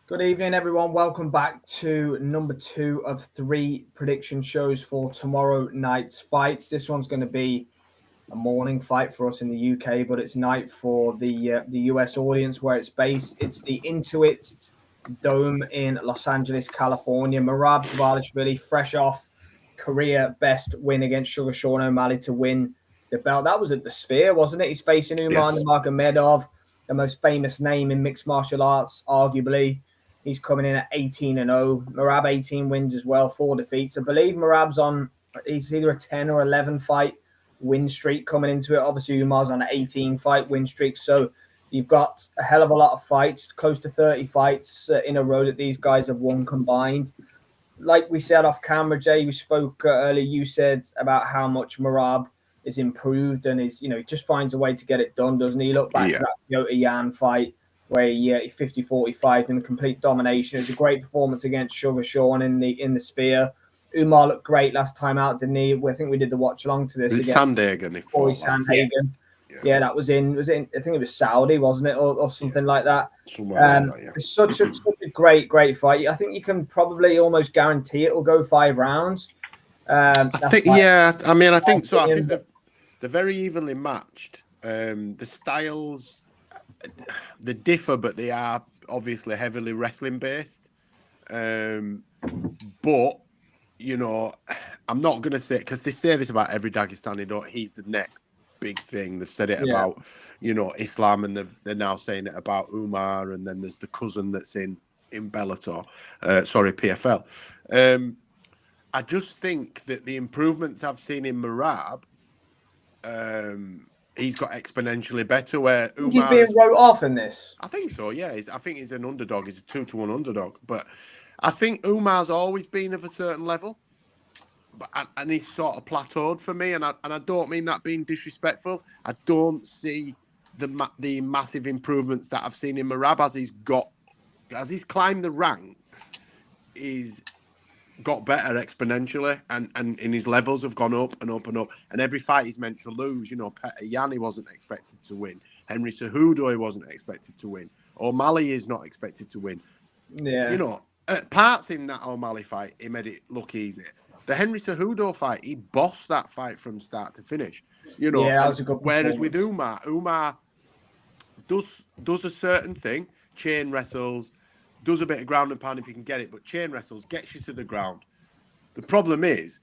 Good evening, everyone. Welcome back to number 2 of 3 prediction shows for tomorrow night's fights. This one's going to be a morning fight for us in the UK, but it's night for the US audience where it's based. It's the Intuit Dome in Los Angeles, California. Merab Dvalishvili, fresh off career best win against Sugar Sean O'Malley to win the belt. That was at the Sphere, wasn't it? He's facing Umar Yes. Nurmagomedov, the most famous name in mixed martial arts, arguably. He's coming in at 18-0. Merab 18 wins as well, 4 defeats. I believe Merab's on, he's either a 10 or 11 fight win streak coming into it. Obviously, Umar's on an 18 fight win streak. So you've got a hell of a lot of fights, close to 30 fights in a row that these guys have won combined. Like we said off camera, Jay, we spoke earlier. You said about how much Merab is improved and is, he just finds a way to get it done, doesn't he? Look back to that Yota Yan fight where he 50-45 in complete domination. It was a great performance against Sugar Sean in the Sphere. Umar looked great last time out, didn't he? I think we did the watch along to this. Was it Sandhagen? Sandhagen. Yeah, that was in. I think it was Saudi, wasn't it, or something like that. It's such a great fight. I think you can probably almost guarantee it will go 5 rounds. I think so. I think they're very evenly matched. The styles they differ, but they are obviously heavily wrestling based. But I'm not going to say, because they say this about every Dagestani, he's the next big thing. They've said it about, Islam, and they're now saying it about Umar, and then there's the cousin that's in Bellator, PFL. I just think that the improvements I've seen in Merab, he's got exponentially better. Where Umar he's being wrote off in this. I think so. Yeah, I think he's an underdog. He's a 2-1 underdog. But I think Umar's always been of a certain level, and he's sort of plateaued for me. And I don't mean that being disrespectful. I don't see the massive improvements that I've seen in Merab as he's climbed the ranks. He's got better exponentially, and his levels have gone up and up and up. And every fight he's meant to lose. Petr Yan, he wasn't expected to win. Henry Cejudo, he wasn't expected to win. O'Malley is not expected to win. Yeah. Parts in that O'Malley fight, he made it look easy. The Henry Cejudo fight, he bossed that fight from start to finish. That was a good whereas with Umar does a certain thing, chain wrestles, does a bit of ground and pound if you can get it, but chain wrestles gets you to the ground. The problem is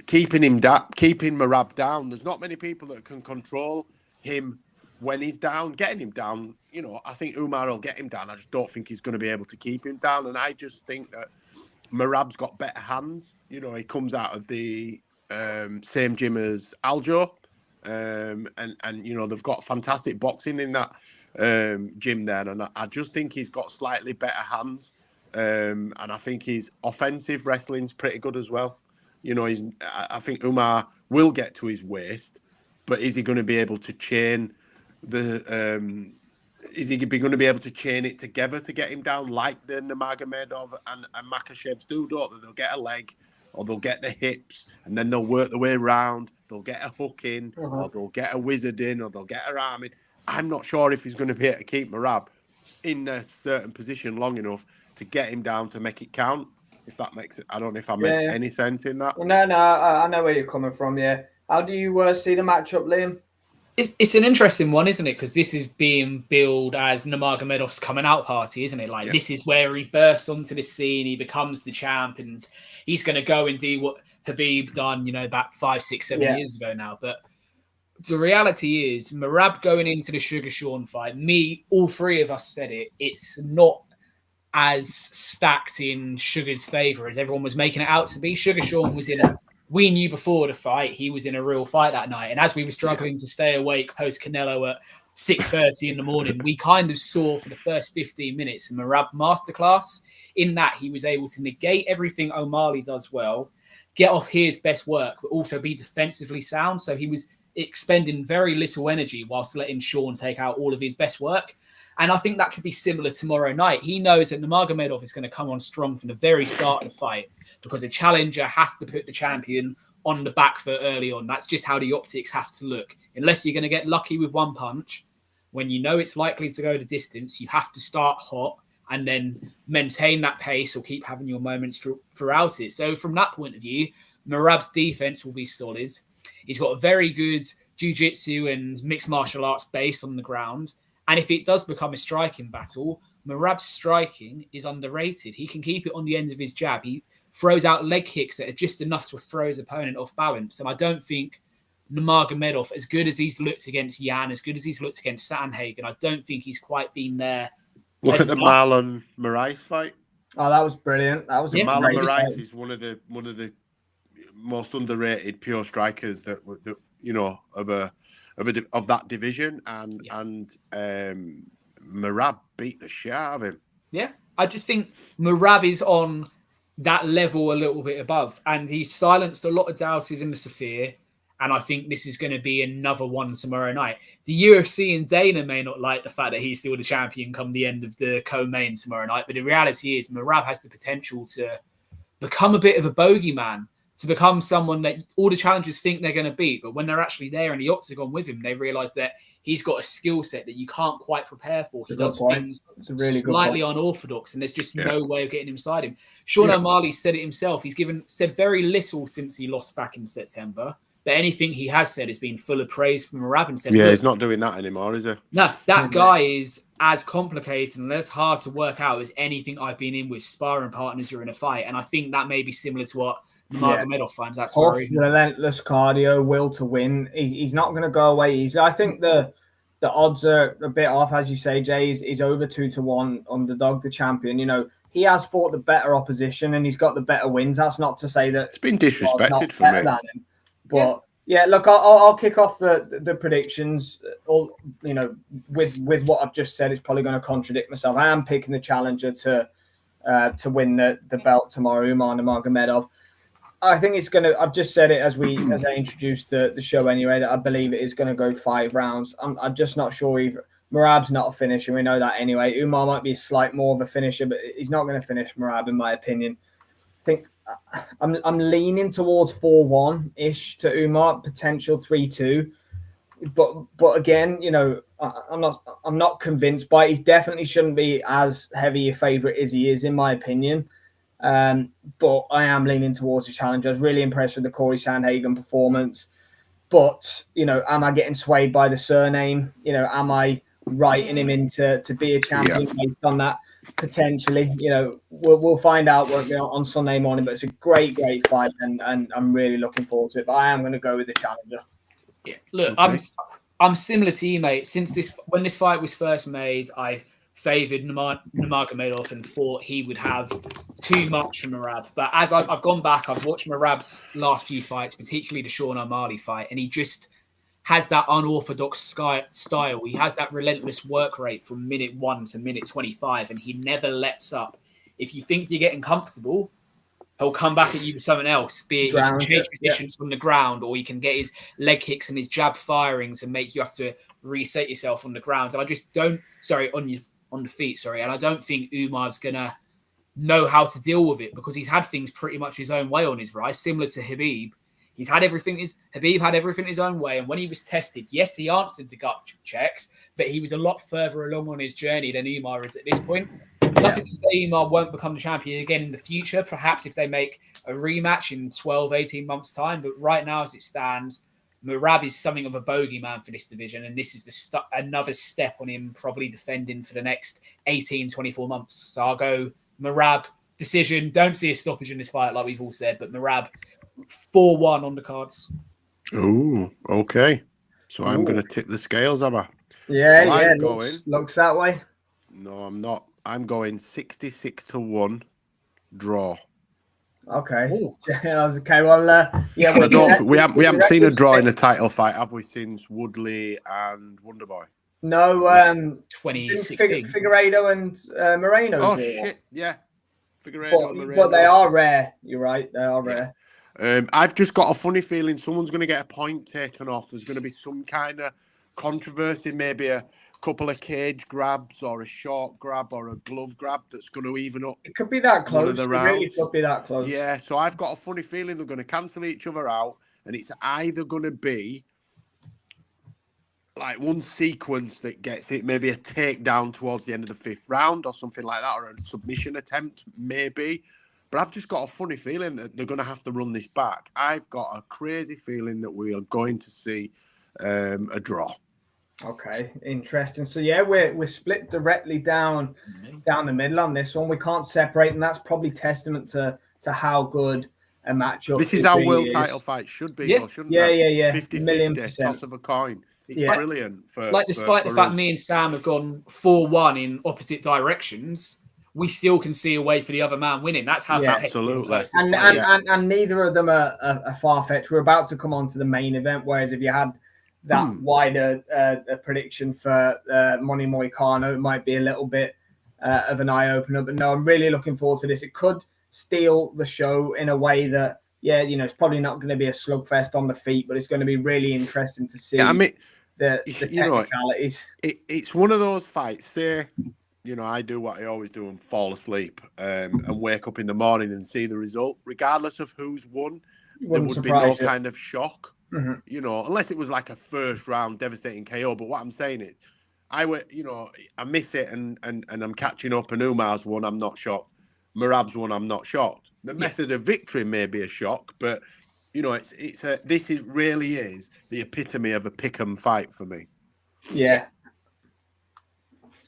keeping Merab down. There's not many people that can control him when he's down. Getting him down, I think Umar will get him down. I just don't think he's going to be able to keep him down. And I just think that Merab's got better hands. He comes out of the same gym as Aljo. And they've got fantastic boxing in that gym there, and I just think he's got slightly better hands, and I think his offensive wrestling's pretty good as well. I think Umar will get to his waist, but is he going to be able to chain is he going to be able to chain it together to get him down like the Nurmagomedov and Makhachevs do? Don't they? They'll get a leg, or they'll get the hips, and then they'll work the way around. They'll get a hook in, or they'll get a wizard in, or they'll get her arm in. I'm not sure if he's going to be able to keep Merab in a certain position long enough to get him down to make it count. If that makes it, I don't know if I made any sense in that. Well, no, I know where you're coming from. Yeah, how do you see the matchup, Liam? It's an interesting one, isn't it? Because this is being billed as Nurmagomedov's coming out party, isn't it? This is where he bursts onto the scene, he becomes the champ, and he's going to go and do what Habib done, about 5, 6, 7 years ago now. But the reality is, Merab going into the Sugar Sean fight, all 3 of us said it, it's not as stacked in Sugar's favour as everyone was making it out to be. Sugar Sean was we knew before the fight, he was in a real fight that night. And as we were struggling to stay awake post Canelo at 6:30 in the morning, we kind of saw for the first 15 minutes a Merab masterclass. In that, he was able to negate everything O'Malley does well, get off his best work, but also be defensively sound. So he was expending very little energy whilst letting Sean take out all of his best work. And I think that could be similar tomorrow night. He knows that Nurmagomedov is going to come on strong from the very start of the fight because a challenger has to put the champion on the back foot early on. That's just how the optics have to look. Unless you're going to get lucky with one punch, when you know it's likely to go the distance, you have to start hot and then maintain that pace or keep having your moments throughout it. So from that point of view, Merab's defense will be solid. He's got a very good jiu-jitsu and mixed martial arts base on the ground. And if it does become a striking battle, Merab's striking is underrated. He can keep it on the end of his jab. He throws out leg kicks that are just enough to throw his opponent off balance. And I don't think Nurmagomedov, as good as he's looked against Jan, as good as he's looked against Sandhagen, I don't think he's quite been there. Look at the Marlon Moraes fight. Oh, that was brilliant. That was Marlon Moraes is one of the most underrated pure strikers that of that division, and Merab beat the shit out of him. Yeah, I just think Merab is on that level a little bit above, and he silenced a lot of doubters in the Sphere. And I think this is going to be another one tomorrow night. The UFC and Dana may not like the fact that he's still the champion come the end of the co-main tomorrow night, but the reality is Merab has the potential to become a bit of a bogeyman, to become someone that all the challengers think they're going to beat. But when they're actually there in the octagon with him, they realise that he's got a skill set that you can't quite prepare for. He does things slightly unorthodox, and there's just no way of getting inside him. Sean O'Malley said it himself. He's said very little since he lost back in September. But anything he has said has been full of praise from Merab and said, he's not doing that anymore, is he? No, that guy is as complicated and as hard to work out as anything I've been in with sparring partners during a fight. And I think that may be similar to what Nurmagomedov finds. That's relentless cardio, will to win. He's not going to go away easy. I think the odds are a bit off, as you say, Jay. He's over 2-1 underdog, the champion. You know, he has fought the better opposition and he's got the better wins. That's not to say that it's been disrespected for me. But look, I'll kick off the predictions. All with what I've just said, it's probably going to contradict myself. I am picking the challenger to win the belt tomorrow, Umar Nurmagomedov. I think it's going to. I've just said it as I introduced the show anyway, that I believe it is going to go 5 rounds. I'm just not sure either. Merab's not a finisher. We know that anyway. Umar might be a slight more of a finisher, but he's not going to finish Merab, in my opinion. I think I'm leaning towards 4-1-ish to Umar, potential 3-2. But again, I'm not convinced by it. He definitely shouldn't be as heavy a favourite as he is, in my opinion. But I am leaning towards the challenger. I was really impressed with the Corey Sandhagen performance. But, am I getting swayed by the surname? Am I writing him into to be a champion based on that? Potentially, we'll find out on Sunday morning. But it's a great fight, and I'm really looking forward to it. But I am going to go with the challenger. Yeah, look, I'm similar to you, mate. When this fight was first made, I favoured Nurmagomedov and thought he would have too much from Merab. But as I've gone back, I've watched Merab's last few fights, particularly the Sean O'Malley fight, and he just has that unorthodox style. He has that relentless work rate from minute 1 to minute 25, and he never lets up. If you think you're getting comfortable, he'll come back at you with something else, be it he can change positions on the ground, or he can get his leg kicks and his jab firings and make you have to reset yourself on the ground. And I just don't, on the feet, and I don't think Umar's going to know how to deal with it because he's had things pretty much his own way on his rise, similar to Habib. Habib had everything his own way, and when he was tested, yes, he answered the gut checks, but he was a lot further along on his journey than Umar is at this point. Nothing to say Umar won't become the champion again in the future, perhaps if they make a rematch in 12, 18 months' time, but right now as it stands, Merab is something of a bogeyman for this division, and this is another step on him probably defending for the next 18, 24 months. So I'll go Merab decision. Don't see a stoppage in this fight like we've all said, but Merab 4-1 on the cards. Oh, okay. So I'm going to tip the scales, am I? Yeah, looks that way. No, I'm not. I'm going 66-1 draw. Okay. Okay. Well, we haven't seen a draw in a title fight, have we? Since Woodley and Wonderboy. No. 2016. Figueiredo and Moreno. Oh shit! Yeah. Figueiredo and Moreno. But they are rare. You're right. They are rare. I've just got a funny feeling someone's going to get a point taken off. There's going to be some kind of controversy, maybe a couple of cage grabs or a short grab or a glove grab that's going to even up. It could be that close. It really could be that close. Yeah, so I've got a funny feeling they're going to cancel each other out, and it's either going to be like one sequence that gets it, maybe a takedown towards the end of the 5th round or something like that, or a submission attempt, maybe. But I've just got a funny feeling that they're going to have to run this back. I've got a crazy feeling that we are going to see a draw. Okay, interesting. So yeah, we're split directly down the middle on this one. We can't separate, and that's probably testament to how good a matchup. This is how world title fight should be, though, shouldn't it? Yeah. 50-50, toss of a coin. It's brilliant for despite for the fact us. me and Sam have gone 4-1 in opposite directions, we still can see a way for the other man winning. That's how absolutely. And neither of them are far-fetched. We're about to come on to the main event, whereas if you had that wider prediction for Money Moicano, it might be a little bit of an eye-opener. But no, I'm really looking forward to this. It could steal the show in a way that, it's probably not going to be a slugfest on the feet, but it's going to be really interesting to see the technicalities. It's one of those fights, say, I do what I always do and fall asleep and wake up in the morning and see the result. Regardless of who's won, there would be no kind of shock. Unless it was like a first round devastating KO. But what I'm saying is, I miss it and I'm catching up. And Umar's won, I'm not shocked. Merab's won, I'm not shocked. The method of victory may be a shock, but this really is the epitome of a pick'em fight for me. Yeah.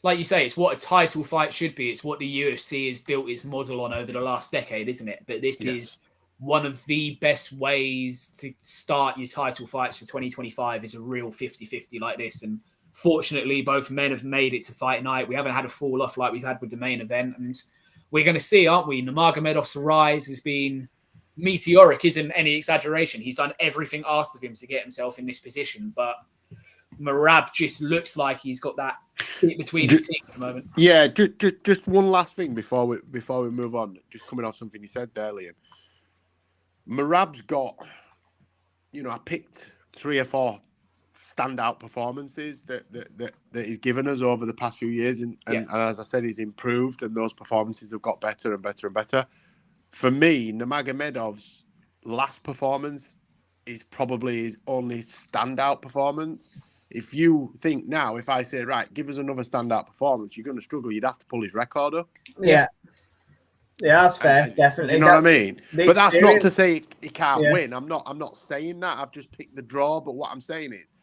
Like you say, it's what a title fight should be. It's what the UFC has built its model on over the last decade, isn't it? But this is one of the best ways to start your title fights for 2025 is a real 50-50 like this. And fortunately, both men have made it to fight night. We haven't had a fall off like we've had with the main event. And we're going to see, aren't we? Nurmagomedov's rise has been meteoric, isn't any exaggeration. He's done everything asked of him to get himself in this position. But Merab just looks like he's got that bit between his teeth at the moment. Yeah, just one last thing before we move on. Just coming off something you said there, Liam. Merab's got, I picked 3 or 4 standout performances that he's given us over the past few years, and as I said, he's improved, and those performances have got better and better and better. For me, Nurmagomedov's last performance is probably his only standout performance. If you think now, if I say, right, give us another standout performance, you're going to struggle. You'd have to pull his record up. Yeah, that's fair, definitely. Do you know what I mean? But that's not to say he can't win. I'm not saying that. I've just picked the draw. But what I'm saying is,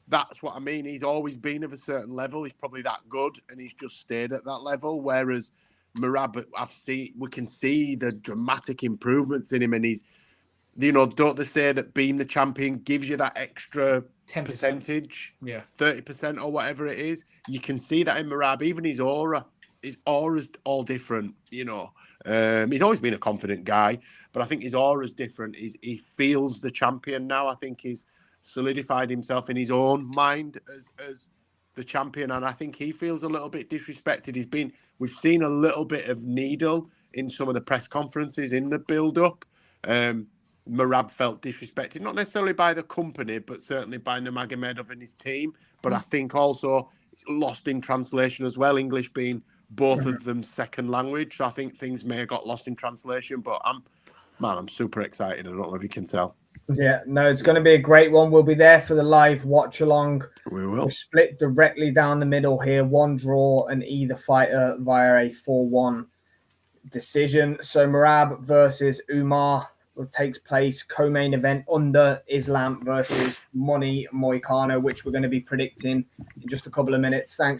that's what I mean. He's always been of a certain level. He's probably that good, and he's just stayed at that level. Whereas Merab, we can see the dramatic improvements in him, and he's, don't they say that being the champion gives you that extra 10%, 30% or whatever it is? You can see that in Merab. Even his aura's all different. He's always been a confident guy, but I think his aura's different. He feels the champion now. I think he's solidified himself in his own mind as the champion, and I think he feels a little bit disrespected. We've seen a little bit of needle in some of the press conferences in the build-up. Merab felt disrespected, not necessarily by the company, but certainly by Nurmagomedov and his team. But I think also it's lost in translation as well, English being both of them second language. So I think things may have got lost in translation, but I'm super excited. I don't know if you can tell. Yeah, no, it's going to be a great one. We'll be there for the live watch along. We will. We're split directly down the middle here, 1 draw and either fighter via a 4-1 decision. So Merab versus Umar takes place, co-main event under Islam versus Money Moicano, which we're going to be predicting in just a couple of minutes. Thanks.